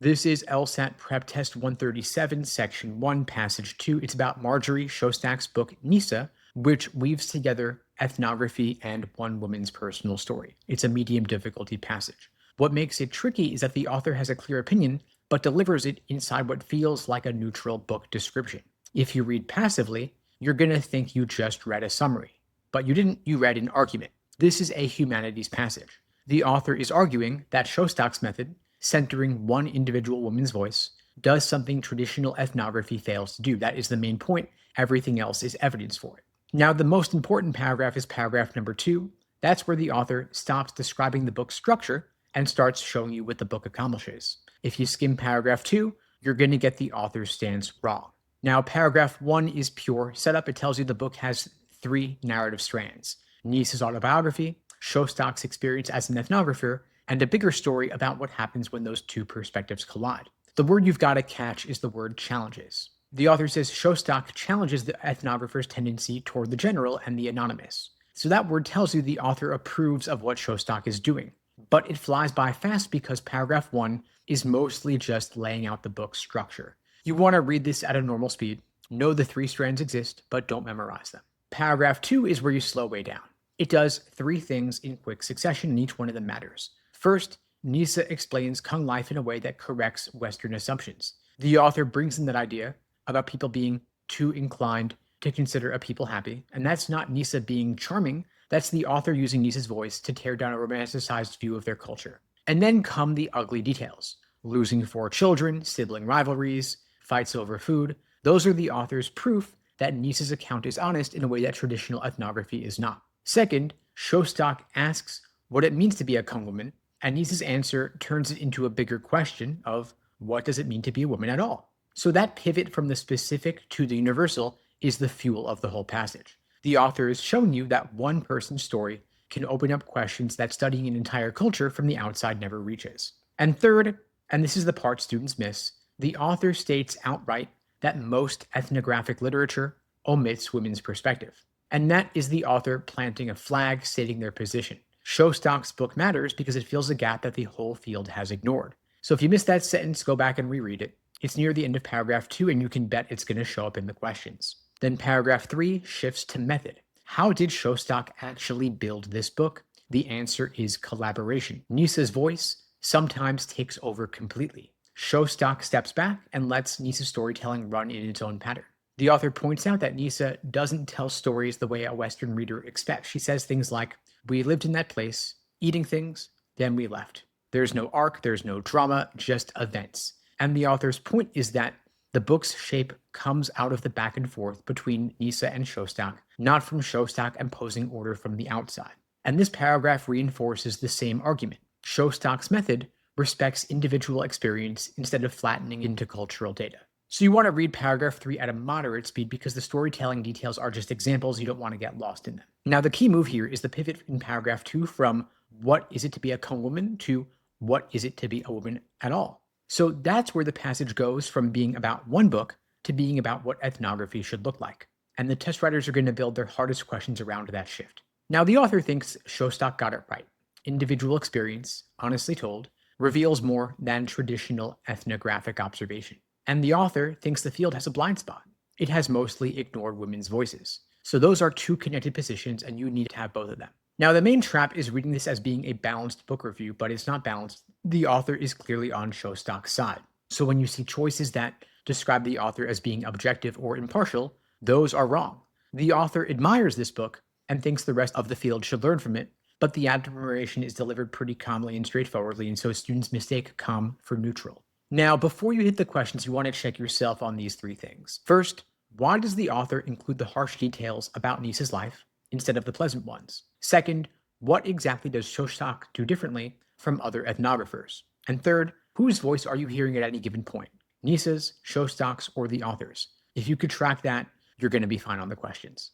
This is LSAT PrepTest 137, Section 1, Passage 2. It's about Marjorie Shostak's book, Nisa, which weaves together ethnography and one woman's personal story. It's a medium difficulty passage. What makes it tricky is that the author has a clear opinion, but delivers it inside what feels like a neutral book description. If you read passively, you're going to think you just read a summary. But you didn't, you read an argument. This is a humanities passage. The author is arguing that Shostak's method, centering one individual woman's voice, does something traditional ethnography fails to do. That is the main point. Everything else is evidence for it. Now, the most important paragraph is paragraph number 2. That's where the author stops describing the book's structure and starts showing you what the book accomplishes. If you skim paragraph 2, you're going to get the author's stance wrong. Now, paragraph 1 is pure setup. It tells you the book has 3 narrative strands: Nisa's autobiography, Shostak's experience as an ethnographer, and a bigger story about what happens when those 2 perspectives collide. The word you've got to catch is the word challenges. The author says Shostak challenges the ethnographer's tendency toward the general and the anonymous. So that word tells you the author approves of what Shostak is doing. But it flies by fast because paragraph 1 is mostly just laying out the book's structure. You want to read this at a normal speed. Know the 3 strands exist, but don't memorize them. Paragraph 2 is where you slow way down. It does 3 things in quick succession, and each one of them matters. First, Nisa explains Khmer life in a way that corrects Western assumptions. The author brings in that idea about people being too inclined to consider a people happy, and that's not Nisa being charming, that's the author using Nisa's voice to tear down a romanticized view of their culture. And then come the ugly details: losing 4 children, sibling rivalries, fights over food. Those are the author's proof that Nisa's account is honest in a way that traditional ethnography is not. Second, Shostak asks what it means to be a Khmer woman, and Nisa's answer turns it into a bigger question of what does it mean to be a woman at all? So that pivot from the specific to the universal is the fuel of the whole passage. The author is showing you that one person's story can open up questions that studying an entire culture from the outside never reaches. And third, and this is the part students miss, the author states outright that most ethnographic literature omits women's perspective. And that is the author planting a flag stating their position. Shostak's book matters because it fills a gap that the whole field has ignored. So if you missed that sentence, go back and reread it. It's near the end of paragraph 2, and you can bet it's going to show up in the questions. Then paragraph 3 shifts to method. How did Shostak actually build this book? The answer is collaboration. Nisa's voice sometimes takes over completely. Shostak steps back and lets Nisa's storytelling run in its own pattern. The author points out that Nisa doesn't tell stories the way a Western reader expects. She says things like, "We lived in that place, eating things, then we left." There's no arc, there's no drama, just events. And the author's point is that the book's shape comes out of the back and forth between Nisa and Shostak, not from Shostak imposing order from the outside. And this paragraph reinforces the same argument. Shostak's method respects individual experience instead of flattening into cultural data. So you want to read paragraph 3 at a moderate speed because the storytelling details are just examples. You don't want to get lost in them. Now, the key move here is the pivot in paragraph 2 from what is it to be a Khmer woman to what is it to be a woman at all. So that's where the passage goes from being about one book to being about what ethnography should look like. And the test writers are going to build their hardest questions around that shift. Now, the author thinks Shostak got it right. Individual experience, honestly told, reveals more than traditional ethnographic observation. And the author thinks the field has a blind spot. It has mostly ignored women's voices. So those are 2 connected positions, and you need to have both of them. Now, the main trap is reading this as being a balanced book review, but it's not balanced. The author is clearly on Shostak's side. So when you see choices that describe the author as being objective or impartial, those are wrong. The author admires this book and thinks the rest of the field should learn from it, but the admiration is delivered pretty calmly and straightforwardly, and so students mistake calm for neutral. Now, before you hit the questions, you want to check yourself on these 3 things. First, why does the author include the harsh details about Nisa's life instead of the pleasant ones? Second, what exactly does Shostak do differently from other ethnographers? And third, whose voice are you hearing at any given point? Nisa's, Shostak's, or the author's? If you could track that, you're going to be fine on the questions.